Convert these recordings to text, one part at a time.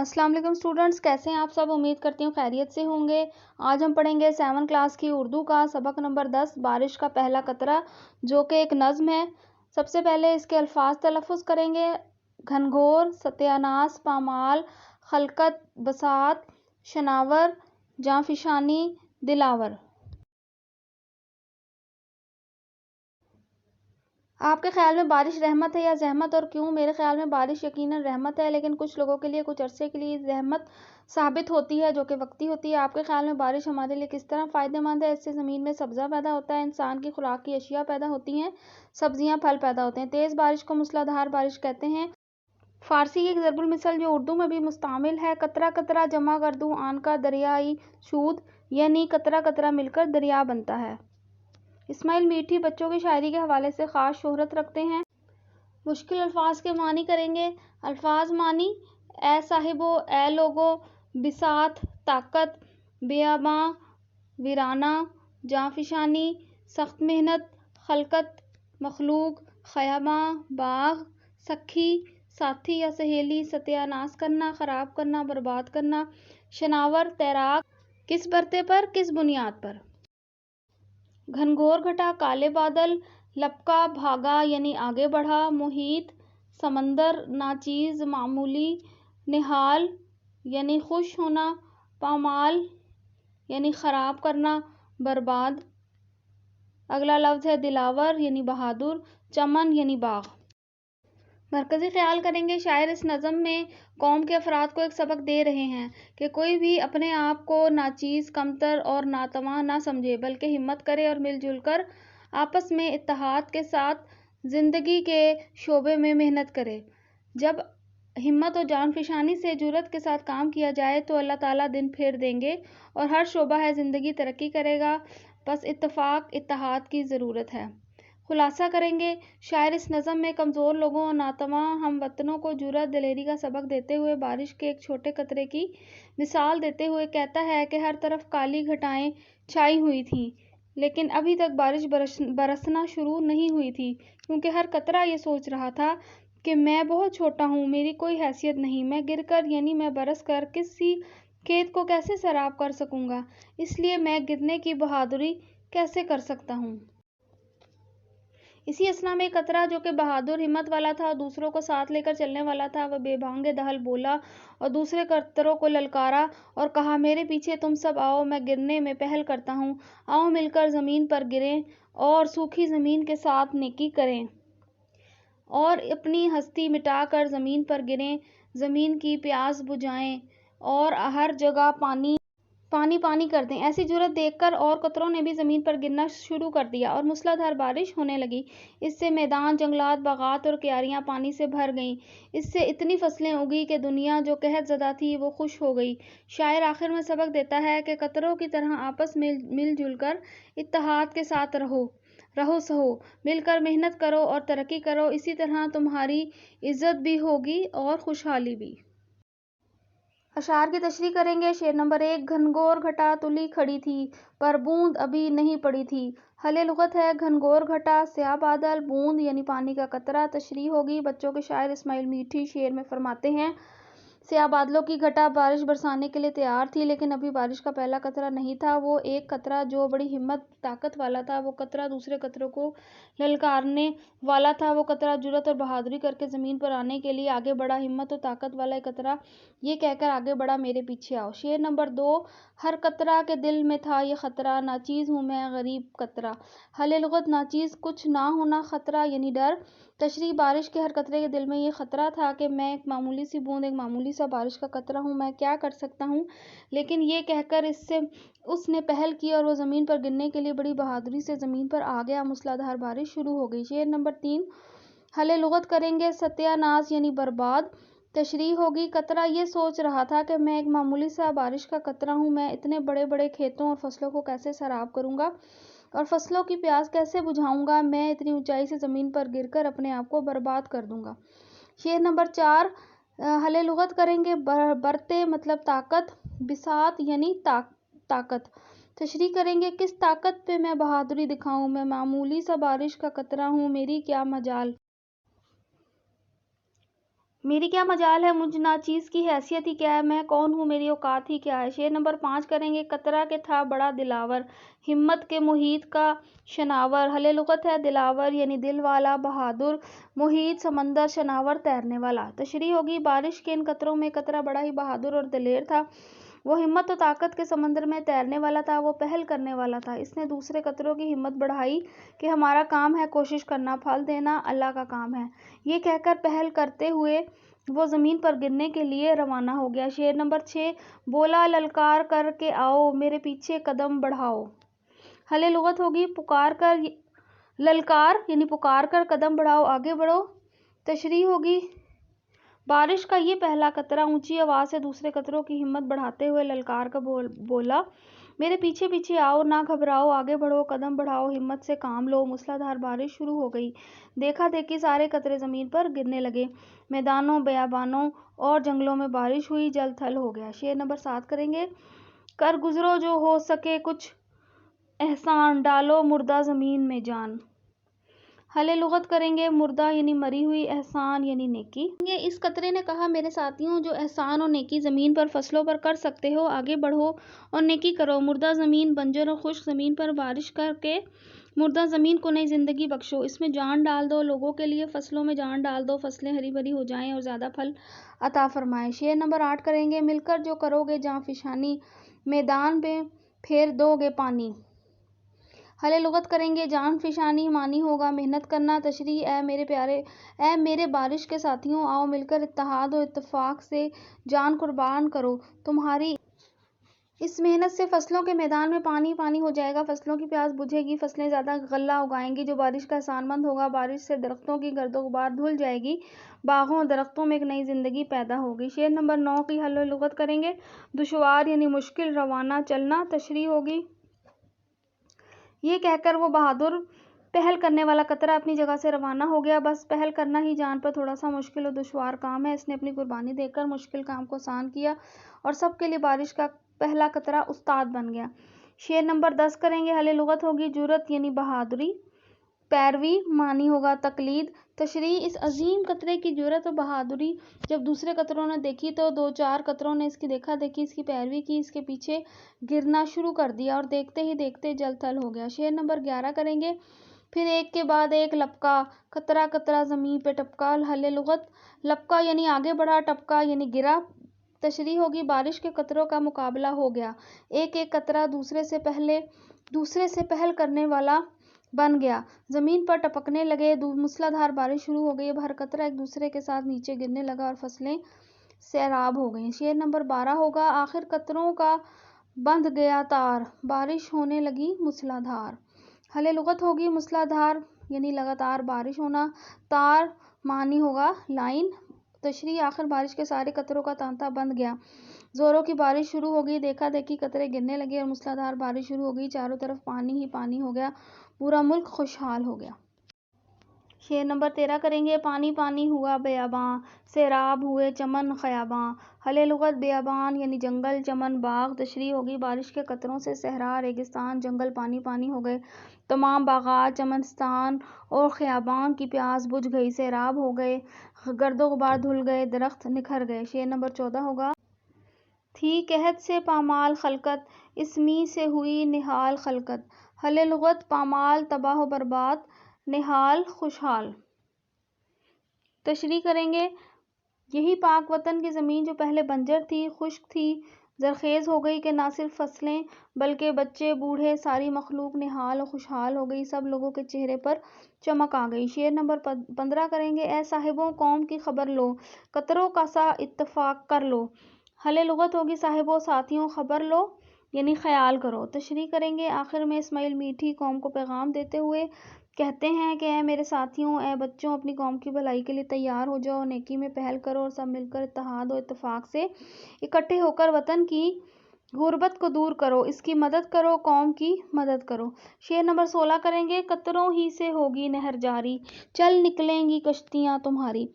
السلام علیکم اسٹوڈنٹس، کیسے ہیں آپ سب؟ امید کرتی ہوں خیریت سے ہوں گے۔ آج ہم پڑھیں گے 7 کلاس کی اردو کا سبق نمبر 10 بارش کا پہلا قطرہ، جو کہ ایک نظم ہے۔ سب سے پہلے اس کے الفاظ تلفظ کریں گے۔ گھنگھور، ستیہ ناس، پامال، خلقت، بساط، شناور، جاں فشانی، دلاور۔ آپ کے خیال میں بارش رحمت ہے یا زحمت، اور کیوں؟ میرے خیال میں بارش یقیناً رحمت ہے، لیکن کچھ لوگوں کے لیے کچھ عرصے کے لیے زحمت ثابت ہوتی ہے، جو کہ وقتی ہوتی ہے۔ آپ کے خیال میں بارش ہمارے لیے کس طرح فائدہ مند ہے؟ اس سے زمین میں سبزہ پیدا ہوتا ہے، انسان کی خوراک کی اشیاء پیدا ہوتی ہیں، سبزیاں، پھل پیدا ہوتے ہیں۔ تیز بارش کو موسلا دھار بارش کہتے ہیں۔ فارسی کی ایک ضرب المثل جو اردو میں بھی مستعمل ہے: قطرہ قطرہ جمع گردوں آن کا دریائی شود، یعنی قطرہ قطرہ مل کر دریا بنتا ہے۔ اسماعیل میٹھی بچوں کی شاعری کے حوالے سے خاص شہرت رکھتے ہیں۔ مشکل الفاظ کے معنی کریں گے۔ الفاظ معنی: اے صاحبو، اے لوگو، بساط طاقت، بیاباں ویرانہ، جاں فشانی سخت محنت، خلقت مخلوق، خیاباں باغ، سکھی ساتھی یا سہیلی، ستیہ ناس کرنا خراب کرنا برباد کرنا، شناور تیراک، کس برتے پر، کس بنیاد پر۔ گھنگھور گھٹا کالے بادل، لپکا بھاگا یعنی آگے بڑھا، محیط سمندر، ناچیز معمولی، نہال یعنی خوش ہونا، پامال یعنی خراب کرنا برباد۔ اگلا لفظ ہے دلاور یعنی بہادر، چمن یعنی باغ۔ مرکزی خیال کریں گے۔ شاعر اس نظم میں قوم کے افراد کو ایک سبق دے رہے ہیں کہ کوئی بھی اپنے آپ کو ناچیز، کمتر اور ناتواں نہ سمجھے، بلکہ ہمت کرے اور مل جل کر آپس میں اتحاد کے ساتھ زندگی کے شعبے میں محنت کرے۔ جب ہمت و جان فشانی سے جرأت کے ساتھ کام کیا جائے تو اللہ تعالیٰ دن پھیر دیں گے اور ہر شعبہ ہے زندگی ترقی کرے گا۔ بس اتفاق، اتحاد کی ضرورت ہے۔ خلاصہ کریں گے۔ شاعر اس نظم میں کمزور لوگوں اور ناتواں ہم وطنوں کو جرأت دلیری کا سبق دیتے ہوئے بارش کے ایک چھوٹے قطرے کی مثال دیتے ہوئے کہتا ہے کہ ہر طرف کالی گھٹائیں چھائی ہوئی تھیں، لیکن ابھی تک بارش برسنا شروع نہیں ہوئی تھی، کیونکہ ہر قطرہ یہ سوچ رہا تھا کہ میں بہت چھوٹا ہوں، میری کوئی حیثیت نہیں، میں گر کر یعنی میں برس کر کسی کھیت کو کیسے سیراب کر سکوں گا، اس لیے میں گرنے کی بہادری کیسے کر سکتا ہوں۔ اسی اثنا میں ایک قطرہ جو کہ بہادر، ہمت والا تھا اور دوسروں کو ساتھ لے کر چلنے والا تھا، وہ بے بھانگ دہل بولا اور دوسرے قطروں کو للکارا اور کہا: میرے پیچھے تم سب آؤ، میں گرنے میں پہل کرتا ہوں، آؤ مل کر زمین پر گریں اور سوکھی زمین کے ساتھ نیکی کریں اور اپنی ہستی مٹا کر زمین پر گریں، زمین کی پیاس بجھائیں اور ہر جگہ پانی پانی کر دیں۔ ایسی جرأت دیکھ کر اور قطروں نے بھی زمین پر گرنا شروع کر دیا اور موسلا دھار بارش ہونے لگی۔ اس سے میدان، جنگلات، باغات اور کیاریاں پانی سے بھر گئیں۔ اس سے اتنی فصلیں اگی کہ دنیا جو قحط زدہ تھی وہ خوش ہو گئی۔ شاعر آخر میں سبق دیتا ہے کہ قطروں کی طرح آپس میں مل جل کر اتحاد کے ساتھ رہو سہو، مل کر محنت کرو اور ترقی کرو، اسی طرح تمہاری عزت بھی ہوگی اور خوشحالی بھی۔ اشعار کی تشریح کریں گے۔ شعر نمبر 1: گھنگھور گھٹا تلی کھڑی تھی پر بوند ابھی نہیں پڑی تھی۔ حل لغت ہے: گھنگھور گھٹا سیاہ بادل، بوند یعنی پانی کا قطرہ۔ تشریح ہوگی۔ بچوں کے شاعر اسماعیل میٹھی شعر میں فرماتے ہیں: سیاہ بادلوں کی گھٹا بارش برسانے کے لیے تیار تھی، لیکن ابھی بارش کا پہلا قطرہ نہیں تھا۔ وہ ایک قطرہ جو بڑی ہمت طاقت والا تھا، وہ قطرہ دوسرے قطروں کو للکارنے والا تھا، وہ قطرہ جرأت اور بہادری کر کے زمین پر آنے کے لیے آگے بڑھا، ہمت و طاقت والا ایک قطرہ یہ کہہ کر آگے بڑھا: میرے پیچھے آؤ۔ شعر نمبر 2: ہر قطرہ کے دل میں تھا یہ خطرہ، ناچیز ہوں میں غریب قطرہ۔ حل لغت: ناچیز کچھ نہ ہونا، خطرہ یعنی ڈر۔ تشریح: بارش کے ہر قطرے کے دل میں یہ خطرہ تھا کہ میں ایک معمولی سی بوند، ایک معمولی سا بارش کا قطرہ ہوں، میں کیا کر سکتا ہوں، لیکن یہ کہہ کر اس نے پہل کی اور وہ زمین پر گرنے کے لیے بڑی بہادری سے زمین پر آ گیا، موسلا دھار بارش شروع ہو گئی۔ شعر نمبر 3: حل لغت کریں گے۔ ستیہ ناس یعنی برباد۔ تشریح ہوگی۔ قطرہ یہ سوچ رہا تھا کہ میں ایک معمولی سا بارش کا قطرہ ہوں، میں اتنے بڑے بڑے کھیتوں اور فصلوں کو کیسے سیراب کروں گا اور فصلوں کی پیاس کیسے بجھاؤں گا، میں اتنی اونچائی سے زمین پر گر کر اپنے آپ کو برباد کر دوں گا۔ شعر نمبر 4: حل لغت کریں گے۔ برتے مطلب طاقت، بساط یعنی طاقت۔ تشریح کریں گے۔ کس طاقت پہ میں بہادری دکھاؤں، میں معمولی سا بارش کا قطرہ ہوں، میری کیا مجال۔ میری کیا مجال ہے، مجھ ناچیز کی حیثیت ہی کیا ہے، میں کون ہوں، میری اوقات ہی کیا ہے۔ شعر نمبر 5 کریں گے۔ قطرہ کے تھا بڑا دلاور، ہمت کے محیط کا شناور۔ حل لغت ہے دلاور یعنی دل والا، بہادر، محیط سمندر، شناور تیرنے والا۔ تشریح ہوگی بارش کے ان قطروں میں قطرہ بڑا ہی بہادر اور دلیر تھا، وہ ہمت و طاقت کے سمندر میں تیرنے والا تھا، وہ پہل کرنے والا تھا، اس نے دوسرے قطروں کی ہمت بڑھائی کہ ہمارا کام ہے کوشش کرنا، پھل دینا اللہ کا کام ہے، یہ کہہ کر پہل کرتے ہوئے وہ زمین پر گرنے کے لیے روانہ ہو گیا۔ شعر نمبر 6 بولا للکار کر کے آؤ میرے پیچھے قدم بڑھاؤ۔ حل لغت ہوگی پکار کر، للکار یعنی پکار کر، قدم بڑھاؤ آگے بڑھو۔ تشریح ہوگی بارش کا یہ پہلا قطرہ اونچی آواز سے دوسرے قطروں کی ہمت بڑھاتے ہوئے للکار کر بولا میرے پیچھے پیچھے آؤ، نہ گھبراؤ، آگے بڑھو، قدم بڑھاؤ، ہمت سے کام لو۔ موسلا دھار بارش شروع ہو گئی، دیکھا دیکھی سارے قطرے زمین پر گرنے لگے، میدانوں، بیابانوں اور جنگلوں میں بارش ہوئی، جل تھل ہو گیا۔ شعر نمبر 7 کریں گے۔ کر گزرو جو ہو سکے کچھ احسان، ڈالو مردہ زمین میں جان۔ حل لغت کریں گے مردہ یعنی مری ہوئی، احسان یعنی نیکی۔ اس قطرے نے کہا میرے ساتھیوں جو احسان اور نیکی زمین پر فصلوں پر کر سکتے ہو آگے بڑھو اور نیکی کرو، مردہ زمین، بنجر اور خشک زمین پر بارش کر کے مردہ زمین کو نئی زندگی بخشو، اس میں جان ڈال دو، لوگوں کے لیے فصلوں میں جان ڈال دو، فصلیں ہری بھری ہو جائیں اور زیادہ پھل عطا فرمائیں۔ شعر نمبر 8 کریں گے۔ مل کر جو کرو گے جاں فشانی، میدان میں پھیر دو گے پانی۔ حل لغت کریں گے جان فشانی معنی ہوگا محنت کرنا۔ تشریح اے میرے بارش کے ساتھیوں، آؤ مل کر اتحاد و اتفاق سے جان قربان کرو، تمہاری اس محنت سے فصلوں کے میدان میں پانی پانی ہو جائے گا، فصلوں کی پیاس بجھے گی، فصلیں زیادہ غلہ اگائیں گی۔ جو بارش کا احسان مند ہوگا، بارش سے درختوں کی گرد و غبار دھل جائے گی، باغوں اور درختوں میں ایک نئی زندگی پیدا ہوگی۔ شعر نمبر 9 کی حل لغت کریں گے۔ دشوار یعنی مشکل، روانہ چلنا۔ تشریح ہوگی یہ کہہ کر وہ بہادر پہل کرنے والا قطرہ اپنی جگہ سے روانہ ہو گیا، بس پہل کرنا ہی جان پر تھوڑا سا مشکل اور دشوار کام ہے، اس نے اپنی قربانی دے کر مشکل کام کو آسان کیا اور سب کے لیے بارش کا پہلا قطرہ استاد بن گیا۔ شعر نمبر 10 کریں گے۔ حل لغت ہوگی جرأت یعنی بہادری، پیروی معنی ہوگا تقلید۔ تشریح اس عظیم قطرے کی جرأت و بہادری جب دوسرے قطروں نے دیکھی تو دو چار قطروں نے اس کی دیکھا دیکھی، اس کی پیروی کی، اس کے پیچھے گرنا شروع کر دیا اور دیکھتے ہی دیکھتے جل تھل ہو گیا۔ شعر نمبر 11 کریں گے۔ پھر ایک کے بعد ایک لپکا، قطرہ قطرہ زمین پہ ٹپکا۔ حل لغت لپکا یعنی آگے بڑھا، ٹپکا یعنی گرا۔ تشریح ہوگی بارش کے قطروں کا مقابلہ ہو گیا، ایک ایک قطرہ دوسرے سے پہل کرنے والا بن گیا، زمین پر ٹپکنے لگے، موسلا دھار بارش شروع ہو گئی، اب ہر قطرہ ایک دوسرے کے ساتھ نیچے گرنے لگا اور فصلیں سیراب ہو گئیں۔ شعر نمبر 12 ہوگا آخر قطروں کا بندھ گیا تار، بارش ہونے لگی موسلا دھار۔ حل لغت ہوگی موسلا دھار یعنی لگاتار بارش ہونا، تار معنی ہوگا لائن۔ تشریح آخر بارش کے سارے قطروں کا تانتا بندھ گیا، زوروں کی بارش شروع ہو گئی، دیکھا دیکھی قطرے گرنے لگے اور موسلا دھار بارش شروع ہو گئی، چاروں طرف پانی ہی پانی ہو گیا، پورا ملک خوشحال ہو گیا۔ شعر نمبر 13 کریں گے۔ پانی پانی ہوا بیاباں، سیراب ہوئے چمن خیاباں۔ حل لغت بیابان یعنی جنگل، چمن باغ۔ تشریح ہوگی بارش کے قطروں سے صحرا، ریگستان، جنگل پانی پانی ہو گئے، تمام باغات، چمنستان اور خیابان کی پیاس بجھ گئی، سیراب ہو گئے، گرد و غبار دھل گئے، درخت نکھر گئے۔ شعر نمبر 14 ہوگا تھی قحط سے پامال خلقت، اس می سے ہوئی نہال خلقت۔ حل لغت پامال تباہ و برباد، نہال خوشحال۔ تشریح کریں گے یہی پاک وطن کی زمین جو پہلے بنجر تھی، خشک تھی، زرخیز ہو گئی کہ نہ صرف فصلیں بلکہ بچے بوڑھے ساری مخلوق نہال و خوشحال ہو گئی، سب لوگوں کے چہرے پر چمک آ گئی۔ شعر نمبر 15 کریں گے۔ اے صاحبوں قوم کی خبر لو، قطروں کا سا اتفاق کر لو۔ حل لغت ہوگی صاحبوں ساتھیوں، خبر لو یعنی خیال کرو۔ تشریح کریں گے آخر میں اسماعیل میٹھی قوم کو پیغام دیتے ہوئے کہتے ہیں کہ اے میرے ساتھیوں، اے بچوں، اپنی قوم کی بھلائی کے لیے تیار ہو جاؤ، نیکی میں پہل کرو اور سب مل کر اتحاد و اتفاق سے اکٹھے ہو کر وطن کی غربت کو دور کرو، اس کی مدد کرو، قوم کی مدد کرو۔ شعر نمبر 16 کریں گے۔ قطروں ہی سے ہوگی نہر جاری، چل نکلیں گی کشتیاں تمہاری۔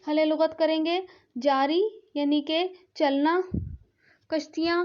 حل لغت کریں گے جاری یعنی کہ چلنا، کشتیاں